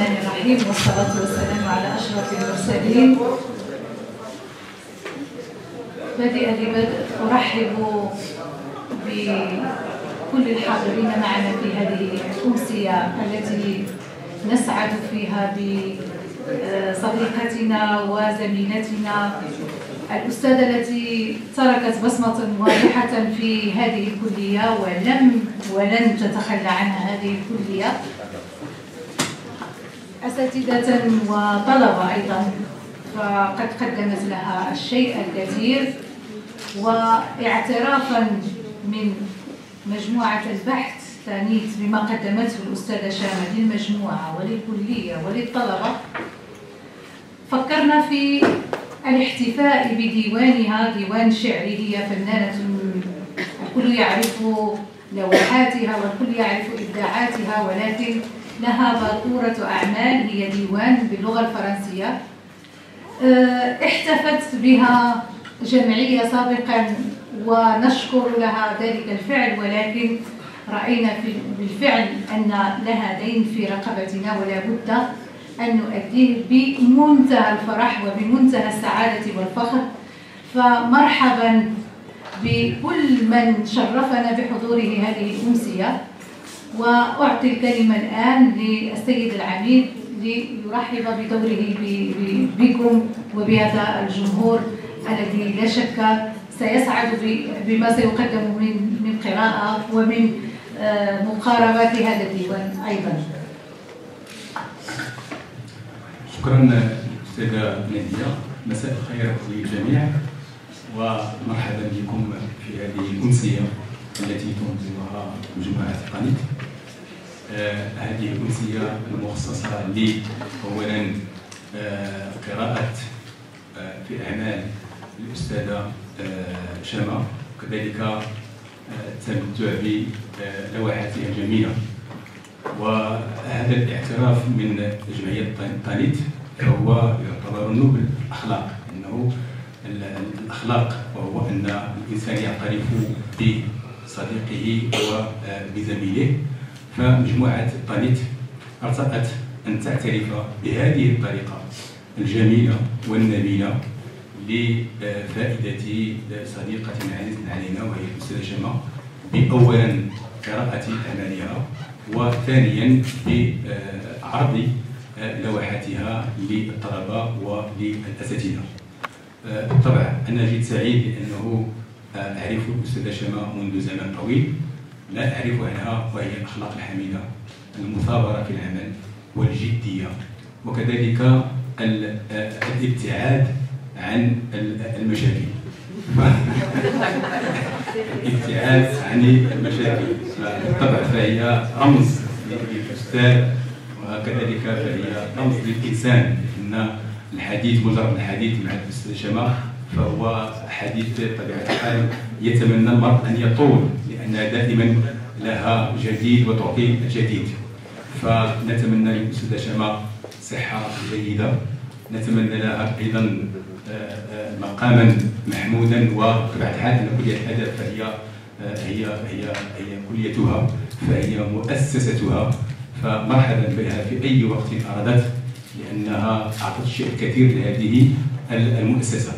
الرحمن الرحيم، والصلاة والسلام على أشرف المرسلين. بادئا البدء أرحب بكل الحاضرين معنا في هذه الأمسية التي نسعد فيها بصديقتنا وزميلتنا الأستاذة التي تركت بصمة واضحة في هذه الكلية ولن تتخلى عنها هذه الكلية، أساتذة وطلبة أيضا، فقد قدمت لها الشيء الكثير. واعترافا من مجموعة البحث تانيت بما قدمته الأستاذة شامة للمجموعة وللكلية وللطلبة، فكرنا في الاحتفاء بديوانها، ديوان شعري. هي فنانة الكل يعرف لوحاتها والكل يعرف إبداعاتها، ولكن لها باكورة أعمال هي ديوان باللغة الفرنسية. احتفت بها جمعية سابقا ونشكر لها ذلك الفعل، ولكن رأينا بالفعل أن لها دين في رقبتنا ولا بد أن نؤديه بمنتهى الفرح وبمنتهى السعادة والفخر. فمرحبا بكل من شرفنا بحضوره هذه الأمسية، وأعطي الكلمة الآن للسيد العميد ليرحب بدوره بكم وبهذا الجمهور الذي لا شك سيسعد بما سيقدم من قراءة ومن مقاربات هذا الديوان أيضا. شكرا أستاذة نادية، مساء الخير للجميع ومرحبا بكم في هذه الأمسية التي تنظمها مجموعة تقنيت. هذه الأمسية المخصصة أولا قراءة في أعمال الأستاذة شامة، وكذلك التمتع بلوحاتها الجميلة. وهذا الاعتراف من جمعية تقنيت فهو يعتبر نوبل الأخلاق، أنه الأخلاق وهو أن الإنسان يعترف بصديقه وبزميله. فمجموعة تقنيت ارتأت أن تعترف بهذه الطريقة الجميلة والنبيلة لفائدة صديقة عزيزة علينا وهي الأستاذة شامة، بأولا قراءة أعمالها، وثانيا بعرض لوحاتها للطلبة وللأساتذة. بالطبع أنا جد سعيد لأنه أعرف الأستاذة شامة منذ زمن طويل، لا أعرف عنها وهي الأخلاق الحميدة، المثابرة في العمل والجدية، وكذلك الابتعاد عن المشاكل. الابتعاد عن المشاكل بالطبع فهي رمز للأستاذ، وكذلك فهي رمز للإنسان، لأن الحديث مجرد الحديث مع الأستاذة شامة فهو حديث بطبيعة الحال يتمنى المرء أن يطول، لأنها دائما لها جديد وتعطي الجديد. فنتمنى للأستاذة شامة صحة جيدة، نتمنى لها أيضا مقاما محمودا، وبطبيعة الحال أن كلية الأدب فهي هي هي هي كليتها، فهي مؤسستها، فمرحبا بها في أي وقت أرادت، لأنها أعطت الشيء الكثير لهذه المؤسسة.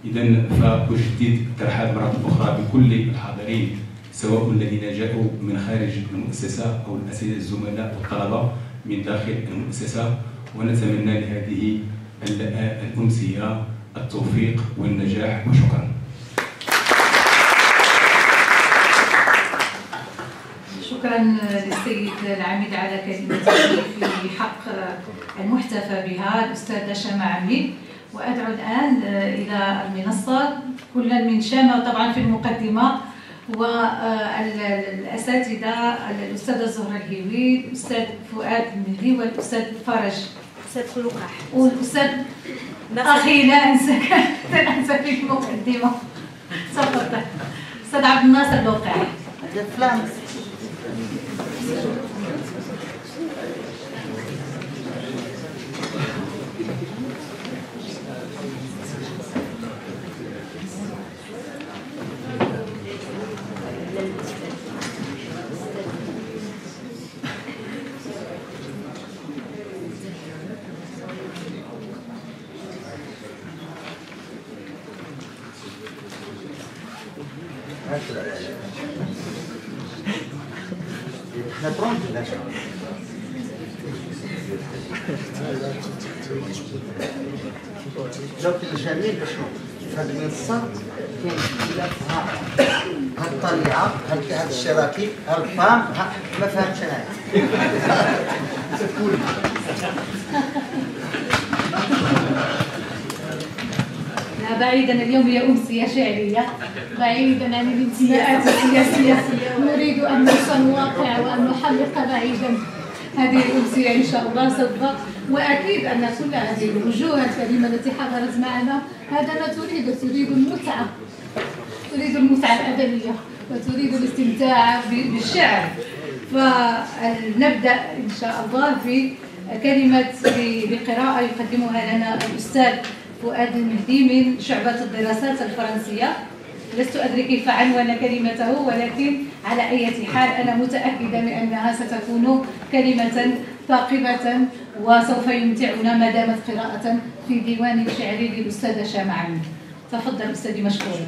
إذا فأجدد الترحاب مرة أخرى بكل الحاضرين، سواء الذين جاءوا من خارج المؤسسة أو الأساتذة الزملاء والطلبة من داخل المؤسسة، ونتمنى لهذه الأمسية التوفيق والنجاح، وشكرا. شكرا للسيد العميد على كلمته في حق المحتفى بها الأستاذة شامة عميد. وأدعو الآن إلى المنصة كلا من شامة طبعا في المقدمة، والأساتذة الأستاذة زهرة الهيوي، الأستاذ فؤاد المهدي، والأستاذ فرج، أستاذ خلوقح، والأستاذ أخي لا أنساك أنسى في المقدمة. تفضل أستاذ عبد الناصر الوقاعي. جاوبت الجميل باش في هذه المنصه كاين اختلاف ها الطليعه هاد الشراكيب ها الفام ما فهمتش انايا بعيدا اليوم هي أمسية شعرية بعيدا عن الانتماءات السياسية نريد أن نوصل واقع وأن نحلق بعيدا هذه الأمسية إن شاء الله سوف وأكيد أن كل هذه الوجوه الكريمة التي حضرت معنا هذا ما تريد المتعة تريد المتعة الأدبية وتريد الاستمتاع بالشعر فنبدأ إن شاء الله بكلمة بقراءة يقدمها لنا الأستاذ فؤاد المهدي من شعبة الدراسات الفرنسية. لست أدري كيف عنون كلمته ولكن على أي حال أنا متأكدة من أنها ستكون كلمة ثاقبة وسوف يمتعنا ما دامت قراءة في ديوان الشعر للأستاذة شامة عمي. تفضل أستاذي مشكورا.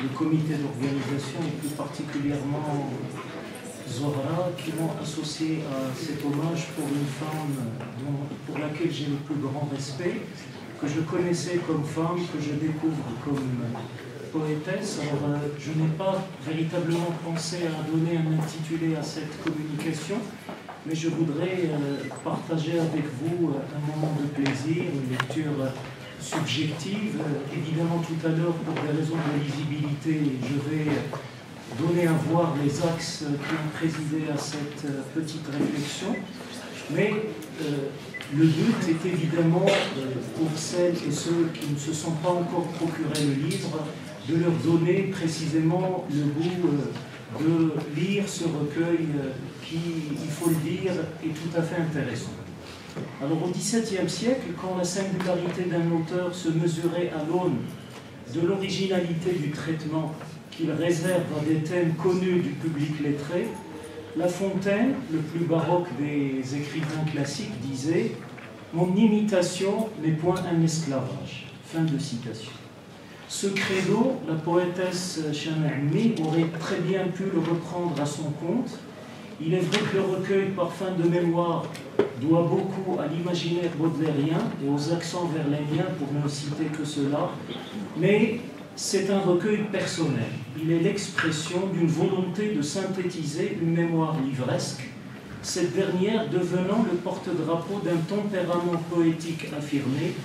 Le comité d'organisation et plus particulièrement Zohra qui m'ont associé à cet hommage pour une femme pour laquelle j'ai le plus grand respect, que je connaissais comme femme, que je découvre comme poétesse. Alors je n'ai pas véritablement pensé à donner un intitulé à cette communication, mais je voudrais partager avec vous un moment de plaisir, une lecture subjective. Évidemment, tout à l'heure, pour des raisons de lisibilité, je vais donner à voir les axes qui ont présidé à cette petite réflexion. Mais le but est évidemment, pour celles et ceux qui ne se sont pas encore procuré le livre, de leur donner précisément le goût de lire ce recueil qui, il faut le dire, est tout à fait intéressant. Alors au XVIIe siècle, quand la singularité d'un auteur se mesurait à l'aune de l'originalité du traitement qu'il réserve à des thèmes connus du public lettré, La Fontaine, le plus baroque des écrivains classiques, disait « Mon imitation n'est point un esclavage ». Fin de citation. Ce credo, la poétesse Chama Ammi aurait très bien pu le reprendre à son compte. Il est vrai que le recueil Parfum de mémoire doit beaucoup à l'imaginaire baudelairien et aux accents verlainiens, pour ne citer que cela, mais c'est un recueil personnel. Il est l'expression d'une volonté de synthétiser une mémoire livresque, cette dernière devenant le porte-drapeau d'un tempérament poétique affirmé,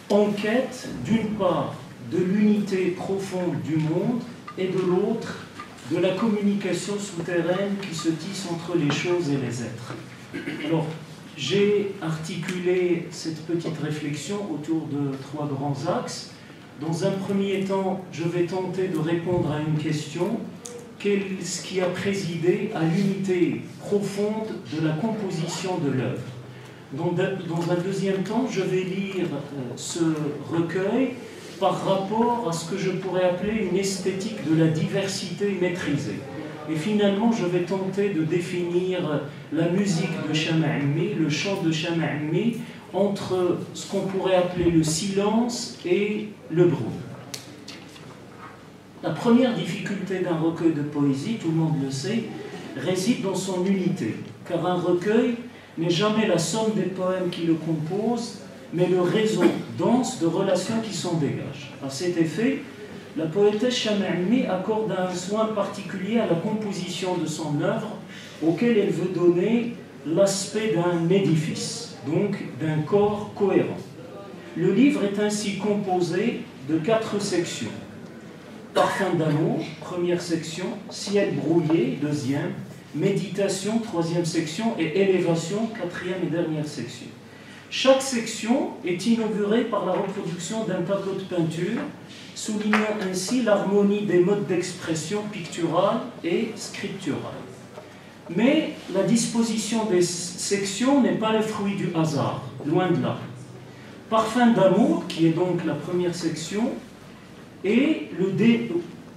en quête d'une part de l'unité profonde du monde et de l'autre de la communication souterraine qui se tisse entre les choses et les êtres. Alors, j'ai articulé cette petite réflexion autour de 3 grands axes. Dans un premier temps, je vais tenter de répondre à une question: qu'est-ce qui a présidé à l'unité profonde de la composition de l'œuvre? Dans un deuxième temps, je vais lire ce recueil par rapport à ce que je pourrais appeler une esthétique de la diversité maîtrisée. Et finalement, je vais tenter de définir la musique de Chama Ammi, le chant de Chama Ammi, entre ce qu'on pourrait appeler le silence et le bruit. La première difficulté d'un recueil de poésie, tout le monde le sait, réside dans son unité, car un recueil n'est jamais la somme des poèmes qui le composent, mais le réseau dense de relations qui s'en dégagent. À cet effet, la poétesse Chama Ammi accorde un soin particulier à la composition de son œuvre, auquel elle veut donner l'aspect d'un édifice, donc d'un corps cohérent. Le livre est ainsi composé de 4 sections. Parfum d'amour, première section, Ciel brouillé, deuxième, méditation, 3e section, et élévation, 4e et dernière section. Chaque section est inaugurée par la reproduction d'un tableau de peinture, soulignant ainsi l'harmonie des modes d'expression picturale et scripturale. Mais la disposition des sections n'est pas le fruit du hasard, loin de là. Parfum d'amour, qui est donc la première section, et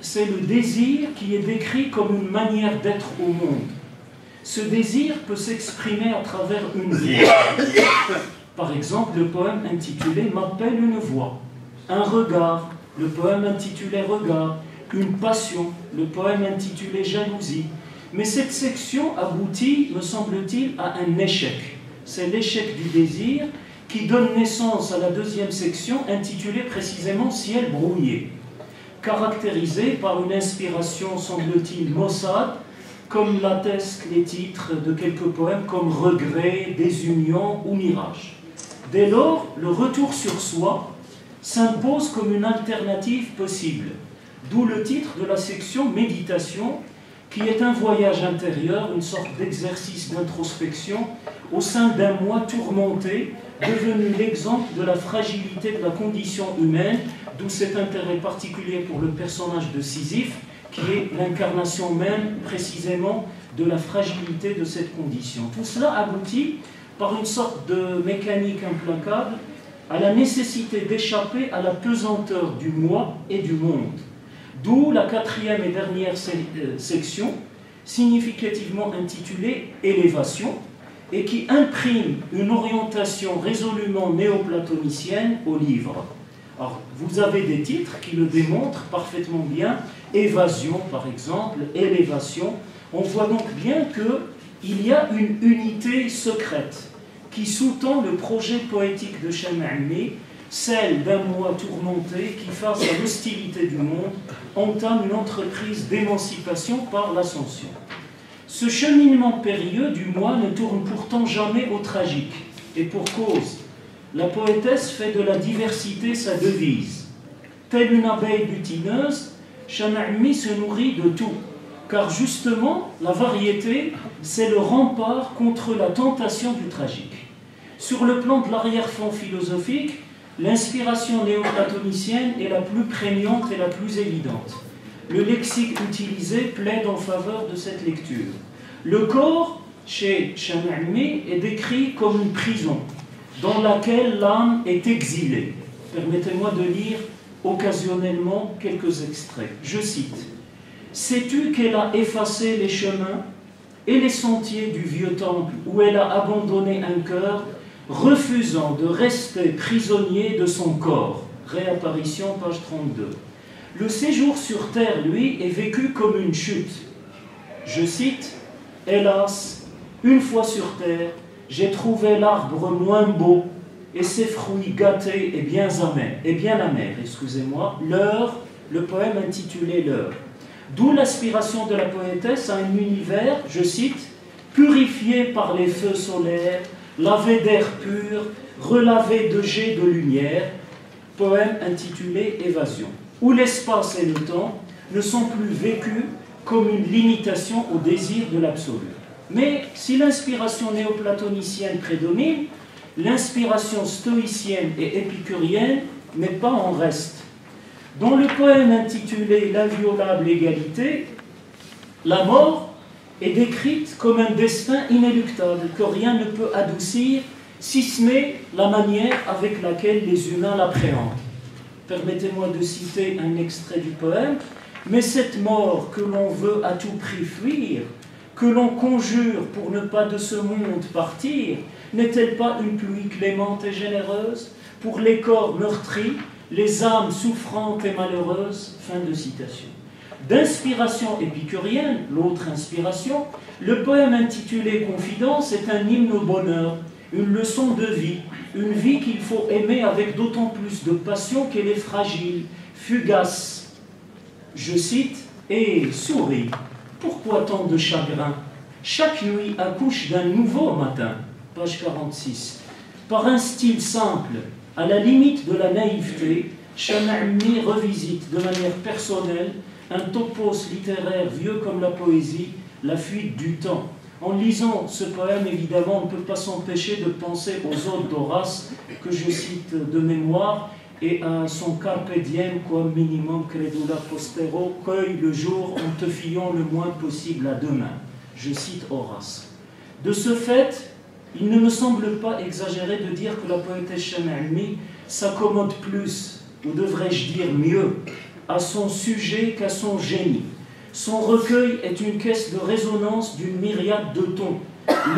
c'est le désir qui est décrit comme une manière d'être au monde. Ce désir peut s'exprimer à travers une voix. Par exemple, le poème intitulé « M'appelle une voix », un regard, le poème intitulé « Regard », une passion, le poème intitulé « Jalousie ». Mais cette section aboutit, me semble-t-il, à un échec. C'est l'échec du désir qui donne naissance à la 2e section intitulée précisément « Ciel brouillé », caractérisée par une inspiration, semble-t-il, maussade, comme l'attestent les titres de quelques poèmes comme « Regret »,« Désunion » ou « Mirage ». Dès lors, le retour sur soi s'impose comme une alternative possible, d'où le titre de la section « Méditation », qui est un voyage intérieur, une sorte d'exercice d'introspection au sein d'un moi tourmenté, devenu l'exemple de la fragilité de la condition humaine, d'où cet intérêt particulier pour le personnage de Sisyphe, qui est l'incarnation même précisément de la fragilité de cette condition. Tout cela aboutit par une sorte de mécanique implacable à la nécessité d'échapper à la pesanteur du moi et du monde. D'où la 4e et dernière section, significativement intitulée « Élévation », et qui imprime une orientation résolument néoplatonicienne au livre. Alors, vous avez des titres qui le démontrent parfaitement bien, « Évasion » par exemple, « Élévation ». On voit donc bien qu'il y a une unité secrète qui sous-tend le projet poétique de Shama'ani, celle d'un moi tourmenté qui, face à l'hostilité du monde, entame une entreprise d'émancipation par l'ascension. Ce cheminement périlleux du moi ne tourne pourtant jamais au tragique, et pour cause. La poétesse fait de la diversité sa devise. Telle une abeille butineuse, Shama'ani se nourrit de tout, car justement, la variété, c'est le rempart contre la tentation du tragique. Sur le plan de l'arrière-fond philosophique, l'inspiration néoplatonicienne est la plus prégnante et la plus évidente. Le lexique utilisé plaide en faveur de cette lecture. Le corps, chez Shama'ani, est décrit comme une prison dans laquelle l'âme est exilée. Permettez-moi de lire occasionnellement quelques extraits. Je cite. « Sais-tu qu'elle a effacé les chemins et les sentiers du vieux temple où elle a abandonné un cœur, refusant de rester prisonnier de son corps ?» Réapparition, page 32. Le séjour sur terre, lui, est vécu comme une chute. Je cite, « Hélas, une fois sur terre, j'ai trouvé l'arbre moins beau et ses fruits gâtés et bien amers, excusez-moi, l'heure, le poème intitulé L'heure. D'où l'aspiration de la poétesse à un univers, je cite, « purifié par les feux solaires, lavé d'air pur, relavé de jets de lumière », poème intitulé Évasion, où l'espace et le temps ne sont plus vécus comme une limitation au désir de l'absolu. Mais si l'inspiration néoplatonicienne prédomine, l'inspiration stoïcienne et épicurienne n'est pas en reste. Dans le poème intitulé « L'inviolable égalité », la mort est décrite comme un destin inéluctable que rien ne peut adoucir, si ce n'est la manière avec laquelle les humains l'appréhendent. Permettez-moi de citer un extrait du poème. « Mais cette mort que l'on veut à tout prix fuir, que l'on conjure pour ne pas de ce monde partir, n'est-elle pas une pluie clémente et généreuse pour les corps meurtris, les âmes souffrantes et malheureuses ?» Fin de citation. D'inspiration épicurienne, l'autre inspiration, le poème intitulé « Confidence » est un hymne au bonheur, une leçon de vie, une vie qu'il faut aimer avec d'autant plus de passion qu'elle est fragile, fugace. Je cite, « Et souris, pourquoi tant de chagrin? Chaque nuit accouche d'un nouveau matin. » Page 46. Par un style simple, à la limite de la naïveté, Shama'ani revisite de manière personnelle un topos littéraire vieux comme la poésie, la fuite du temps. En lisant ce poème, évidemment, on ne peut pas s'empêcher de penser aux odes d'Horace, que je cite de mémoire, et à son carpe diem quam minimum credula postero, cueille le jour en te fiant le moins possible à demain. Je cite Horace. De ce fait, il ne me semble pas exagéré de dire que la poétesse Shama Ilmi s'accommode plus, ou devrais-je dire mieux, à son sujet qu'à son génie. Son recueil est une caisse de résonance d'une myriade de tons,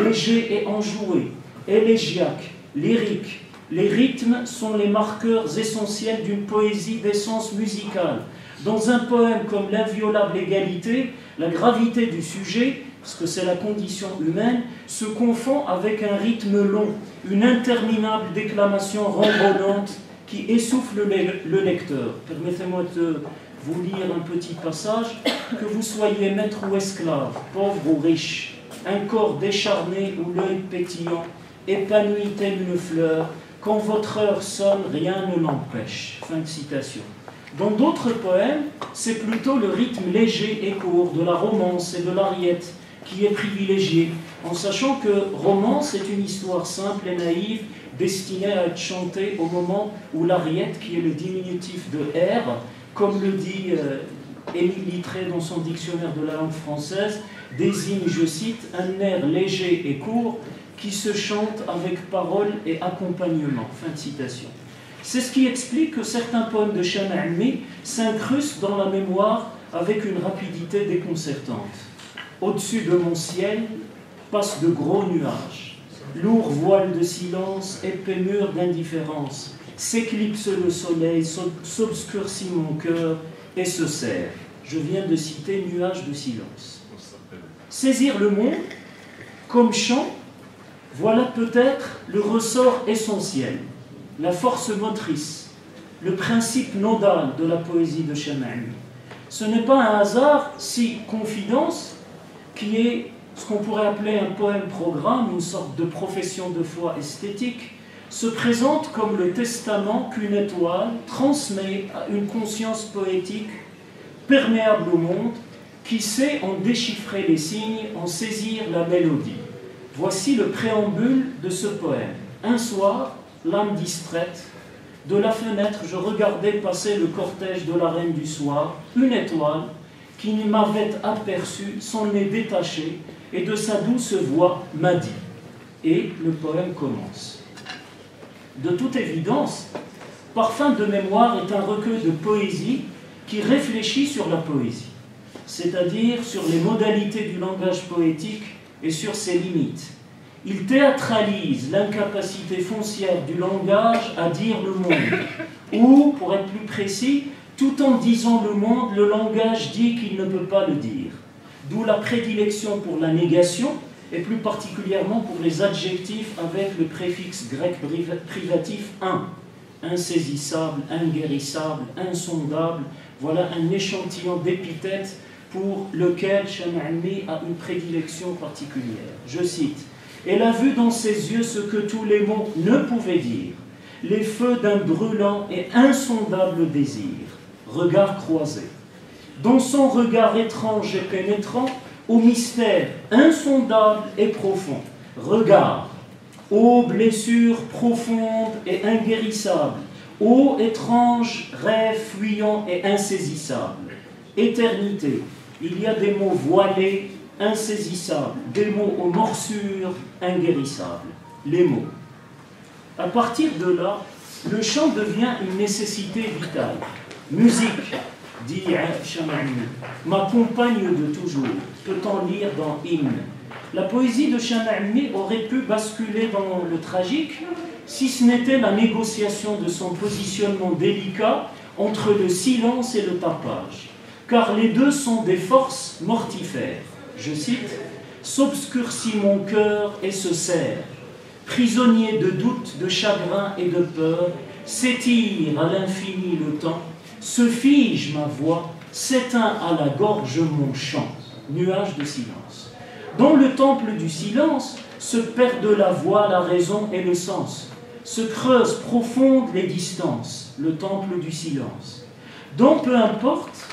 léger et enjoué, élégiaque, lyrique. Les rythmes sont les marqueurs essentiels d'une poésie d'essence musicale. Dans un poème comme L'inviolable égalité, la gravité du sujet, parce que c'est la condition humaine, se confond avec un rythme long, une interminable déclamation ronronnante qui essouffle le lecteur. Permettez-moi de vous lire un petit passage. Que vous soyez maître ou esclave, pauvre ou riche, un corps décharné ou l'œil pétillant, épanoui telle une fleur, quand votre heure sonne, rien ne l'empêche. Fin de citation. Dans d'autres poèmes, c'est plutôt le rythme léger et court de la romance et de l'ariette qui est privilégié, en sachant que romance est une histoire simple et naïve, destinée à être chantée au moment où l'ariette, qui est le diminutif de air, comme le dit Émile Littré dans son dictionnaire de la langue française, désigne, je cite, un air léger et court qui se chante avec paroles et accompagnement. Fin de citation. C'est ce qui explique que certains poèmes de Shama Ilmi s'incrustent dans la mémoire avec une rapidité déconcertante. Au-dessus de mon ciel passent de gros nuages, lourd voile de silence, épais mur d'indifférence, s'éclipse le soleil, s'obscurcit mon cœur et se serre. Je viens de citer nuage de silence. Saisir le monde comme chant, voilà peut-être le ressort essentiel, la force motrice, le principe nodal de la poésie de Shama Ilmi. Ce n'est pas un hasard si Confidence, qui est ce qu'on pourrait appeler un poème-programme, une sorte de profession de foi esthétique, se présente comme le testament qu'une étoile transmet à une conscience poétique perméable au monde, qui sait en déchiffrer les signes, en saisir la mélodie. Voici le préambule de ce poème. Un soir, l'âme distraite, de la fenêtre, je regardais passer le cortège de la reine du soir, une étoile qui m'avait aperçu, son nez détaché, et de sa douce voix m'a dit. Et le poème commence. De toute évidence, Parfum de mémoire est un recueil de poésie qui réfléchit sur la poésie, c'est-à-dire sur les modalités du langage poétique et sur ses limites. Il théâtralise l'incapacité foncière du langage à dire le monde, ou, pour être plus précis, tout en disant le monde, le langage dit qu'il ne peut pas le dire. D'où la prédilection pour la négation, et plus particulièrement pour les adjectifs avec le préfixe grec privatif « un ». Insaisissable, inguérissable, insondable, voilà un échantillon d'épithètes pour lequel Shama Ilmi a une prédilection particulière. Je cite. « Elle a vu dans ses yeux ce que tous les mots ne pouvaient dire, les feux d'un brûlant et insondable désir, regard croisé. Dans son regard étrange et pénétrant, au mystère insondable et profond, regard, ô blessure profonde et inguérissable, ô étrange rêve fuyant et insaisissable, éternité, il y a des mots voilés, insaisissables, des mots aux morsures inguérissables, les mots. À partir de là, le chant devient une nécessité vitale. Musique, dit Shama Ilmi, ma compagne de toujours, peut-on lire dans Hymne. La poésie de Shama Ilmi aurait pu basculer dans le tragique si ce n'était la négociation de son positionnement délicat entre le silence et le tapage, car les deux sont des forces mortifères. Je cite, « S'obscurcit mon cœur et se serre, prisonnier de doute, de chagrin et de peur, s'étire à l'infini le temps, se fige ma voix, s'éteint à la gorge mon chant. » Nuage de silence. Dans le temple du silence se perdent la voix, la raison et le sens. Se creusent profondes les distances, le temple du silence. Dont peu importe,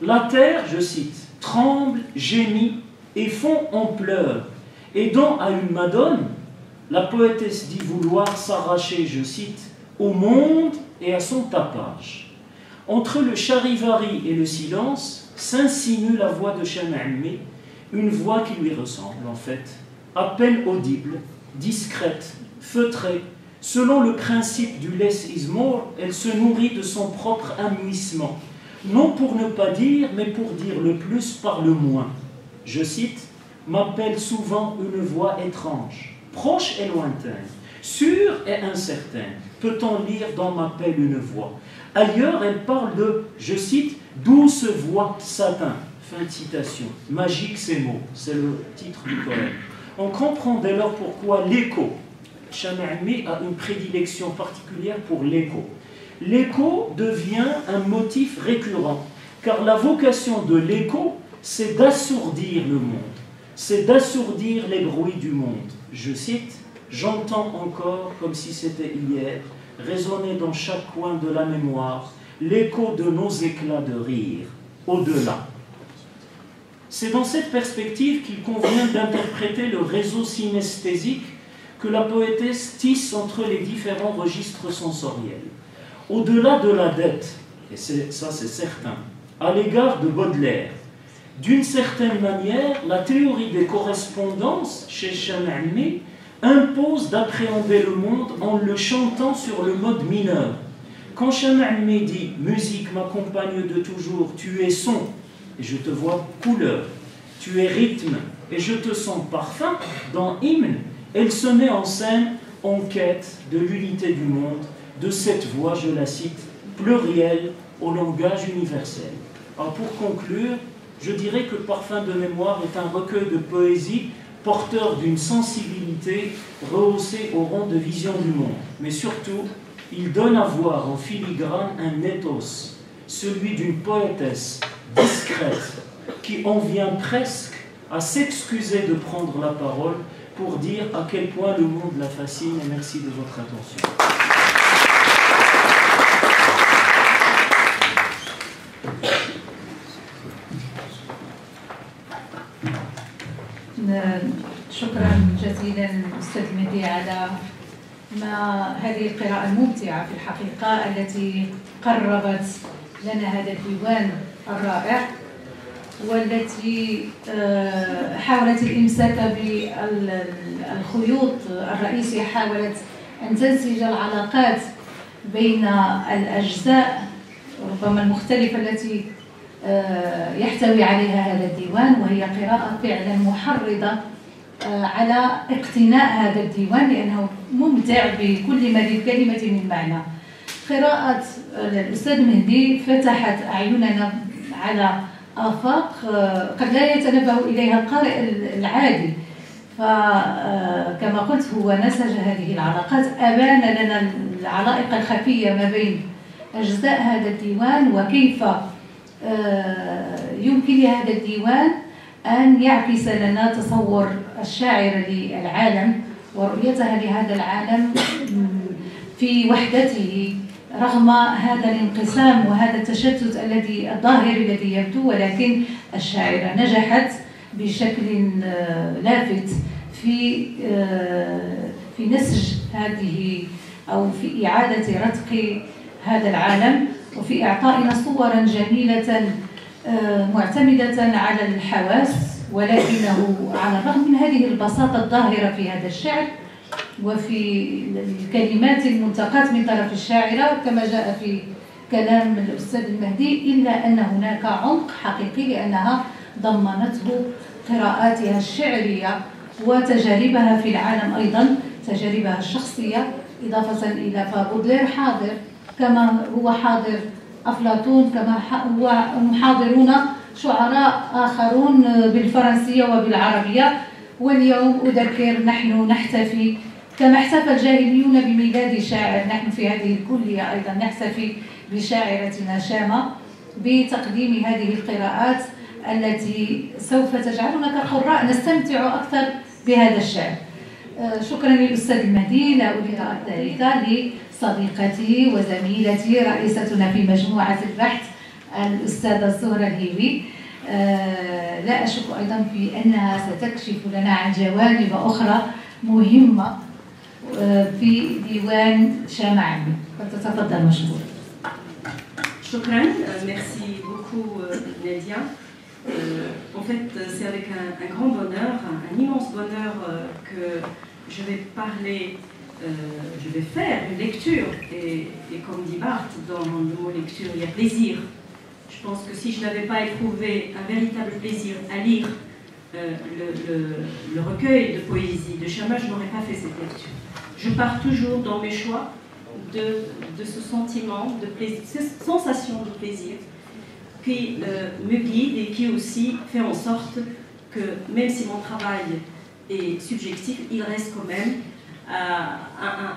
la terre, je cite, tremble, gémit, et fond en pleurs, et dont à une madone, la poétesse dit vouloir s'arracher, je cite, au monde et à son tapage. Entre le charivari et le silence s'insinue la voix de Chamailmi, une voix qui lui ressemble en fait, à peine audible, discrète, feutrée. Selon le principe du less is more, elle se nourrit de son propre amuissement, non pour ne pas dire, mais pour dire le plus par le moins. Je cite, m'appelle souvent une voix étrange, proche et lointaine, sûre et incertaine. Peut-on lire dans m'appelle une voix? Ailleurs, elle parle de, je cite, douce voix satin. Fin de citation. Magique ces mots, c'est le titre du poème. On comprend dès lors pourquoi l'écho. Chamailmi a une prédilection particulière pour l'écho. L'écho devient un motif récurrent, car la vocation de l'écho, c'est d'assourdir le monde, c'est d'assourdir les bruits du monde. Je cite, j'entends encore, comme si c'était hier, résonner dans chaque coin de la mémoire l'écho de nos éclats de rire, au-delà. C'est dans cette perspective qu'il convient d'interpréter le réseau synesthésique que la poétesse tisse entre les différents registres sensoriels. Au-delà de la dette, et ça c'est certain, à l'égard de Baudelaire, d'une certaine manière, la théorie des correspondances chez Chamailmi impose d'appréhender le monde en le chantant sur le mode mineur. Quand Chamailmi dit « musique m'accompagne de toujours, tu es son, et je te vois couleur, tu es rythme, et je te sens parfum », dans Hymne, elle se met en scène en quête de l'unité du monde, de cette voix, je la cite, plurielle au langage universel. Alors pour conclure, je dirais que Parfum de mémoire est un recueil de poésie porteur d'une sensibilité rehaussée au rang de vision du monde. Mais surtout, il donne à voir en filigrane un ethos, celui d'une poétesse discrète qui en vient presque à s'excuser de prendre la parole pour dire à quel point le monde la fascine, et merci de votre attention. شكرا جزيلا أستاذ مهدي على هذه القراءة الممتعة في الحقيقة التي قربت لنا هذا الديوان الرائع، والتي حاولت الإمساك بالخيوط الرئيسية، حاولت أن تنسج العلاقات بين الأجزاء ربما المختلفة التي يحتوي عليها هذا الديوان، وهي قراءة فعلا محرضة على اقتناء هذا الديوان لأنه ممتع بكل ما للكلمة من معنى. قراءة الأستاذ مهدي فتحت أعيننا على آفاق قد لا يتنبه إليها القارئ العادي، فكما قلت هو نسج هذه العلاقات، أبان لنا العلائق الخفية ما بين أجزاء هذا الديوان، وكيف يمكن لهذا الديوان أن يعكس لنا تصور الشاعر للعالم ورؤيتها لهذا العالم في وحدته رغم هذا الانقسام وهذا التشتت الظاهر الذي يبدو، ولكن الشاعرة نجحت بشكل لافت في نسج هذه أو في إعادة رتق هذا العالم، وفي إعطائنا صورا جميلة معتمدة على الحواس، ولكنه على الرغم من هذه البساطة الظاهرة في هذا الشعر وفي الكلمات المنتقاة من طرف الشاعرة كما جاء في كلام الأستاذ المهدي، إلا أن هناك عمق حقيقي لأنها ضمنته قراءاتها الشعرية وتجاربها في العالم، أيضا تجاربها الشخصية، إضافة إلى فبودلير حاضر كما هو حاضر أفلاطون، كما هو حاضرون شعراء آخرون بالفرنسية وبالعربية. واليوم أذكر نحن نحتفي كما احتفى الجاهليون بميلاد شاعر، نحن في هذه الكلية أيضا نحتفي بشاعرتنا شامة بتقديم هذه القراءات التي سوف تجعلنا كقراء نستمتع أكثر بهذا الشعر. شكرا للأستاذ المهدي. لا أريد الثالثة لصديقتي وزميلتي رئيستنا في مجموعة البحث الأستاذة زهرة الهيوي. لا أشك أيضا في أنها ستكشف لنا عن جوانب أخرى مهمة في ديوان شامة عمي. فتتفضل مشكور. شكرا. Merci beaucoup Nadia. En fait, c'est avec un grand bonheur, un immense bonheur que je vais parler, je vais faire une lecture. Et comme dit Bart, dans le mot lecture, il y a plaisir. Je pense que si je n'avais pas éprouvé un véritable plaisir à lire le recueil de poésie de Chama, je n'aurais pas fait cette lecture. Je pars toujours dans mes choix de ce sentiment de plaisir, cette sensation de plaisir qui me guide et qui aussi fait en sorte que même si mon travail est subjectif, il reste quand même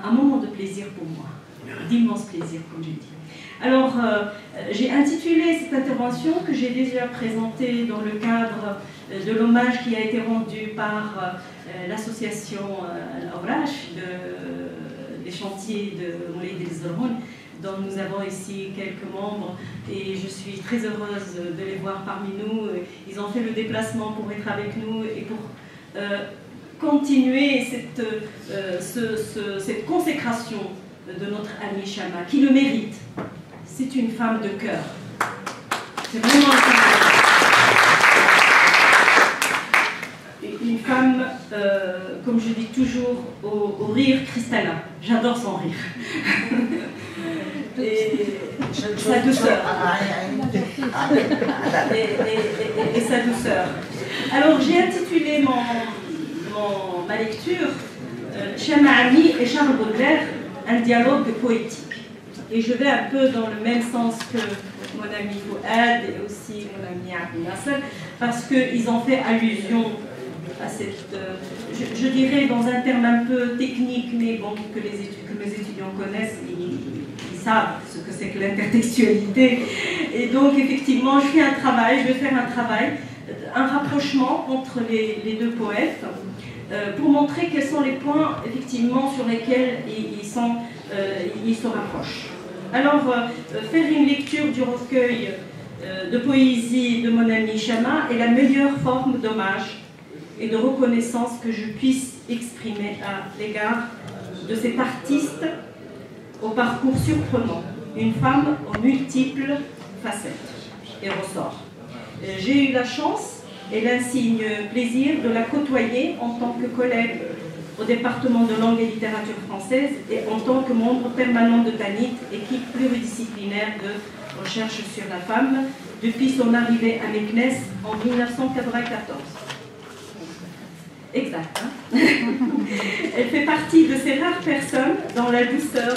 un moment de plaisir pour moi, d'immense plaisir comme je dis. Alors, j'ai intitulé cette intervention que j'ai déjà présentée dans le cadre de l'hommage qui a été rendu par l'association Al-Awrash des chantiers de Moulay El Zerhoun, dont nous avons ici quelques membres et je suis très heureuse de les voir parmi nous. Ils ont fait le déplacement pour être avec nous et pour continuer cette consécration de notre amie Chama, qui le mérite. C'est une femme de cœur. C'est vraiment une femme, comme je dis toujours, au rire cristallin. J'adore son rire. Et sa douceur. Et sa douceur. Alors j'ai intitulé ma lecture Chama Ami et Charles Baudelaire, un dialogue poétique. Et je vais un peu dans le même sens que mon ami Fouad et aussi mon ami Abdel Nasser, parce qu'ils ont fait allusion à cette, je dirais dans un terme un peu technique, mais bon, que mes étudiants connaissent, ils savent ce que c'est que l'intertextualité. Et donc effectivement, je vais faire un travail, un rapprochement entre les deux poètes, pour montrer quels sont les points effectivement sur lesquels ils se rapprochent. Alors, faire une lecture du recueil de poésie de mon ami Chama est la meilleure forme d'hommage et de reconnaissance que je puisse exprimer à l'égard de cet artiste au parcours surprenant, une femme aux multiples facettes et ressorts. J'ai eu la chance et l'insigne plaisir de la côtoyer en tant que collègue au département de langue et littérature française et en tant que membre permanent de TANIT, équipe pluridisciplinaire de recherche sur la femme, depuis son arrivée à Meknès en 1994. Exact, hein? Elle fait partie de ces rares personnes dont la douceur,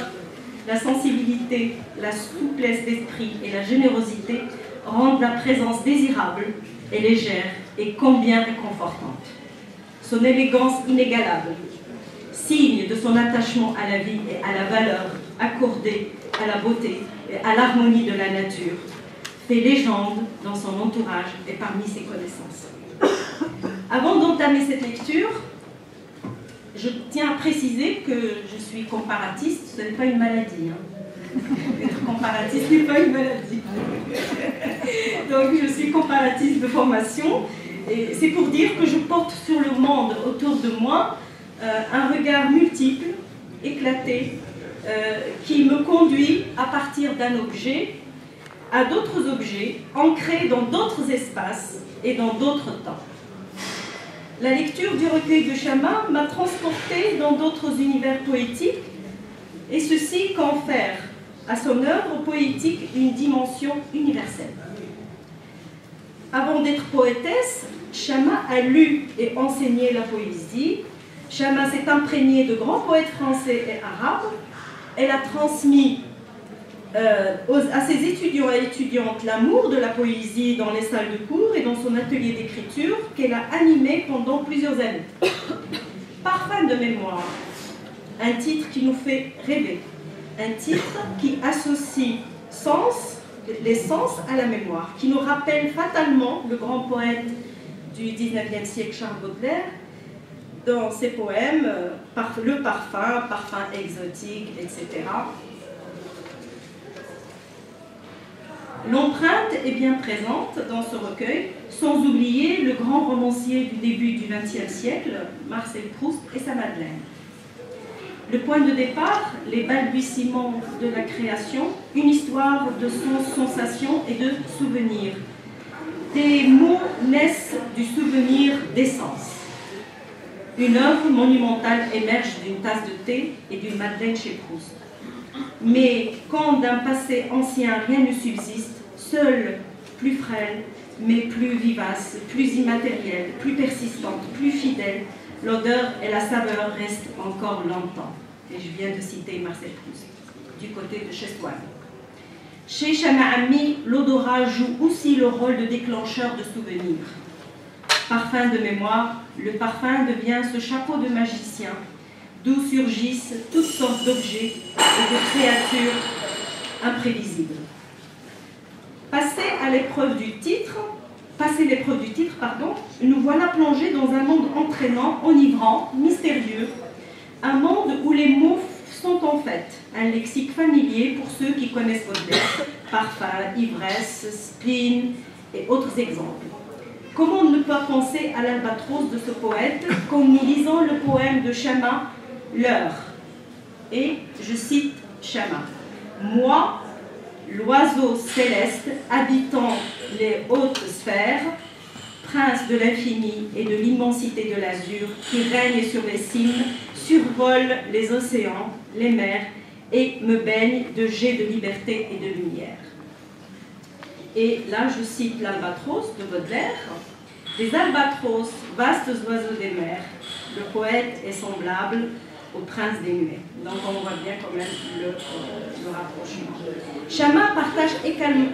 la sensibilité, la souplesse d'esprit et la générosité rendent la présence désirable et légère et combien réconfortante. Son élégance inégalable, signe de son attachement à la vie et à la valeur accordée à la beauté et à l'harmonie de la nature, fait légende dans son entourage et parmi ses connaissances. Avant d'entamer cette lecture, je tiens à préciser que je suis comparatiste, ce n'est pas une maladie. Hein. Être comparatiste n'est pas une maladie. Donc je suis comparatiste de formation. Et c'est pour dire que je porte sur le monde autour de moi un regard multiple, éclaté, qui me conduit à partir d'un objet à d'autres objets ancrés dans d'autres espaces et dans d'autres temps. La lecture du recueil de Chama m'a transportée dans d'autres univers poétiques et ceci confère à son œuvre poétique une dimension universelle. Avant d'être poétesse, Chama a lu et enseigné la poésie. Chama s'est imprégnée de grands poètes français et arabes. Elle a transmis à ses étudiants et étudiantes l'amour de la poésie dans les salles de cours et dans son atelier d'écriture qu'elle a animé pendant plusieurs années. Parfum de mémoire, un titre qui nous fait rêver, un titre qui associe les sens à la mémoire, qui nous rappelle fatalement le grand poète du 19e siècle Charles Baudelaire dans ses poèmes, le parfum exotique, etc. L'empreinte est bien présente dans ce recueil, sans oublier le grand romancier du début du XXe siècle, Marcel Proust et sa Madeleine. Le point de départ, les balbutiements de la création, une histoire de sensations et de souvenirs. Des mots naissent du souvenir d'essence. Une œuvre monumentale émerge d'une tasse de thé et d'une Madeleine chez Proust. Mais quand d'un passé ancien rien ne subsiste, seule, plus frêle, mais plus vivace, plus immatérielle, plus persistante, plus fidèle, l'odeur et la saveur restent encore longtemps. Et je viens de citer Marcel Proust, du côté de Cheswan. Chez Chama Ami, l'odorat joue aussi le rôle de déclencheur de souvenirs. Parfum de mémoire, le parfum devient ce chapeau de magicien, d'où surgissent toutes sortes d'objets et de créatures imprévisibles. Passer l'épreuve du titre, nous voilà plongés dans un monde entraînant, enivrant, mystérieux, un monde où les mots sont en fait un lexique familier pour ceux qui connaissent Baudelaire, parfum, ivresse, spleen et autres exemples. Comment ne pas penser à l'albatros de ce poète comme nous lisons le poème de Chama, L'heure. Et je cite Chama. Moi, l'oiseau céleste habitant les hautes sphères, prince de l'infini et de l'immensité de l'azur, qui règne sur les cimes, survole les océans, les mers, et me baigne de jets de liberté et de lumière. Et là, je cite l'albatros de Baudelaire. Des albatros, vastes oiseaux des mers, le poète est semblable au prince des nuées. Donc on voit bien quand même le rapprochement. Chama partage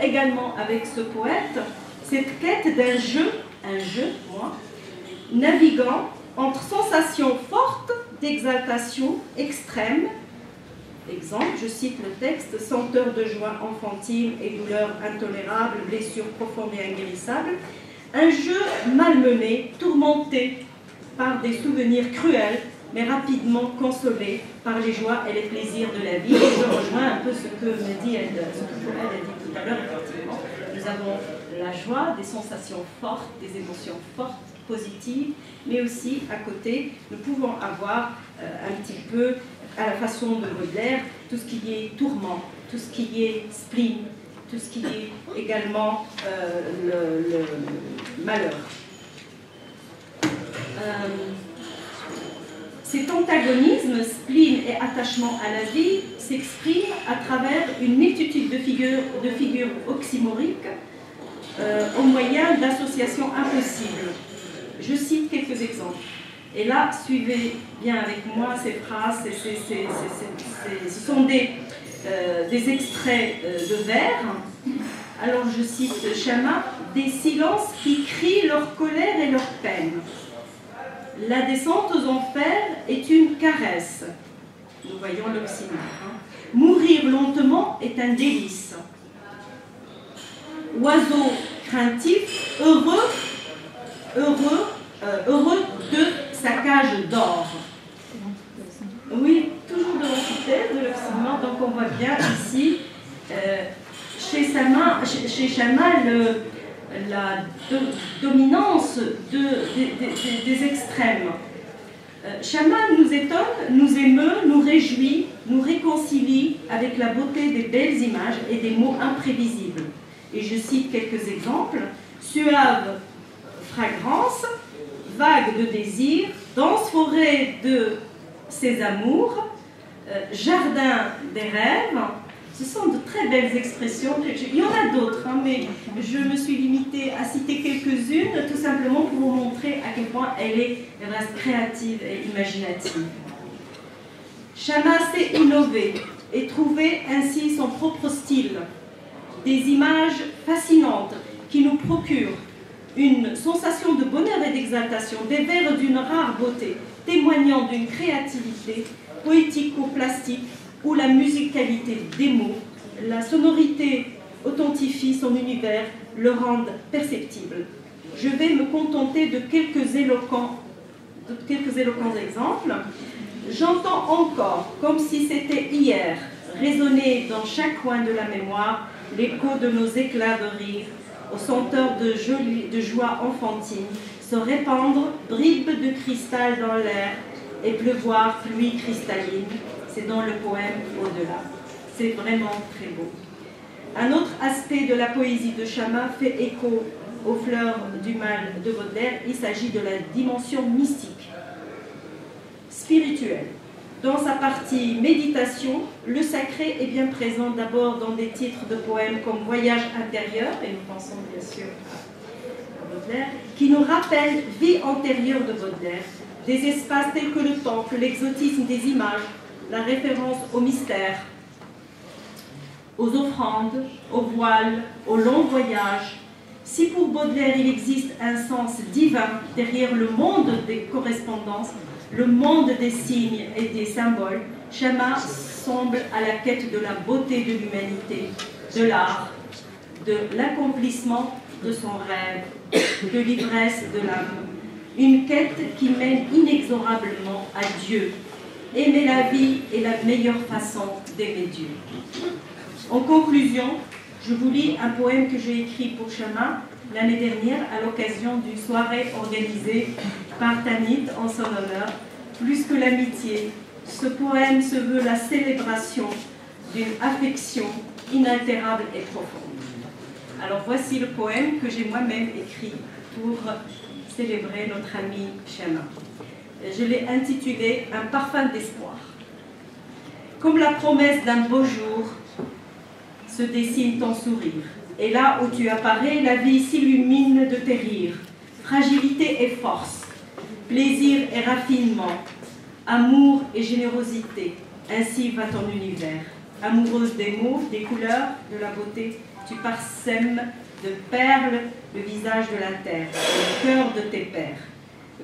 également avec ce poète cette quête d'un jeu, naviguant entre sensations fortes d'exaltation extrême. Exemple, je cite le texte, senteur de joie enfantine et douleur intolérable, blessure profonde et inguérissable. Un jeu malmené, tourmenté par des souvenirs cruels, mais rapidement consolé par les joies et les plaisirs de la vie. Et je rejoins un peu ce que me dit elle, ce que Paul a dit tout à l'heure, effectivement. Nous avons la joie, des sensations fortes, des émotions fortes, positives, mais aussi, à côté, nous pouvons avoir un petit peu, à la façon de Baudelaire, tout ce qui est tourment, tout ce qui est spleen, tout ce qui est également le malheur. Cet antagonisme, spleen et attachement à la vie s'exprime à travers une multitude de figures oxymoriques au moyen d'associations impossibles. Je cite quelques exemples. Et là, suivez bien avec moi ces phrases, ce sont des extraits de vers. Alors je cite Chama, des silences qui crient leur colère et leur peine. La descente aux enfers est une caresse. Nous voyons l'oxymore. Mourir lentement est un délice. Oiseau craintif, heureux de sa cage d'or. Oui, toujours de l'antithèse de l'oxymore, donc on voit bien ici, chez Chama, la dominance des extrêmes. Chama nous étonne, nous émeut, nous réjouit, nous réconcilie avec la beauté des belles images et des mots imprévisibles. Et je cite quelques exemples. Suave fragrance, vague de désir, dense forêt de ses amours, jardin des rêves. Ce sont de très belles expressions. Il y en a d'autres, hein, mais je me suis limitée à citer quelques-unes, tout simplement pour vous montrer à quel point elle reste créative et imaginative. Chama sait innover et trouver ainsi son propre style. Des images fascinantes qui nous procurent une sensation de bonheur et d'exaltation, des vers d'une rare beauté, témoignant d'une créativité poético-plastique où la musicalité des mots, la sonorité authentifie son univers, le rendent perceptible. Je vais me contenter de quelques éloquents exemples. J'entends encore, comme si c'était hier, résonner dans chaque coin de la mémoire l'écho de nos éclats de rire, aux senteurs de joie enfantine, se répandre, bribes de cristal dans l'air, et pleuvoir pluie cristalline. C'est dans le poème Au-delà. C'est vraiment très beau. Un autre aspect de la poésie de Chama fait écho aux fleurs du mal de Baudelaire. Il s'agit de la dimension mystique, spirituelle. Dans sa partie méditation, le sacré est bien présent d'abord dans des titres de poèmes comme Voyage intérieur, et nous pensons bien sûr à Baudelaire, qui nous rappellent vie antérieure de Baudelaire, des espaces tels que le temple, l'exotisme des images, la référence au mystère, aux offrandes, aux voiles, aux longs voyages. Si pour Baudelaire il existe un sens divin derrière le monde des correspondances, le monde des signes et des symboles, Chama semble à la quête de la beauté de l'humanité, de l'art, de l'accomplissement de son rêve, de l'ivresse de l'âme. Une quête qui mène inexorablement à Dieu. Aimer la vie est la meilleure façon d'aimer Dieu. En conclusion, je vous lis un poème que j'ai écrit pour Chama l'année dernière à l'occasion d'une soirée organisée par Tanit en son honneur. Plus que l'amitié, ce poème se veut la célébration d'une affection inaltérable et profonde. Alors voici le poème que j'ai moi-même écrit pour célébrer notre ami Chama. Je l'ai intitulé « Un parfum d'espoir ». Comme la promesse d'un beau jour, se dessine ton sourire. Et là où tu apparais, la vie s'illumine de tes rires. Fragilité et force, plaisir et raffinement, amour et générosité. Ainsi va ton univers. Amoureuse des mots, des couleurs, de la beauté, tu parsèmes de perles le visage de la terre, le cœur de tes pères.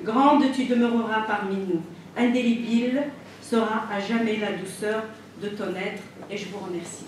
Grande tu demeureras parmi nous. Indélébile sera à jamais la douceur de ton être. Et je vous remercie.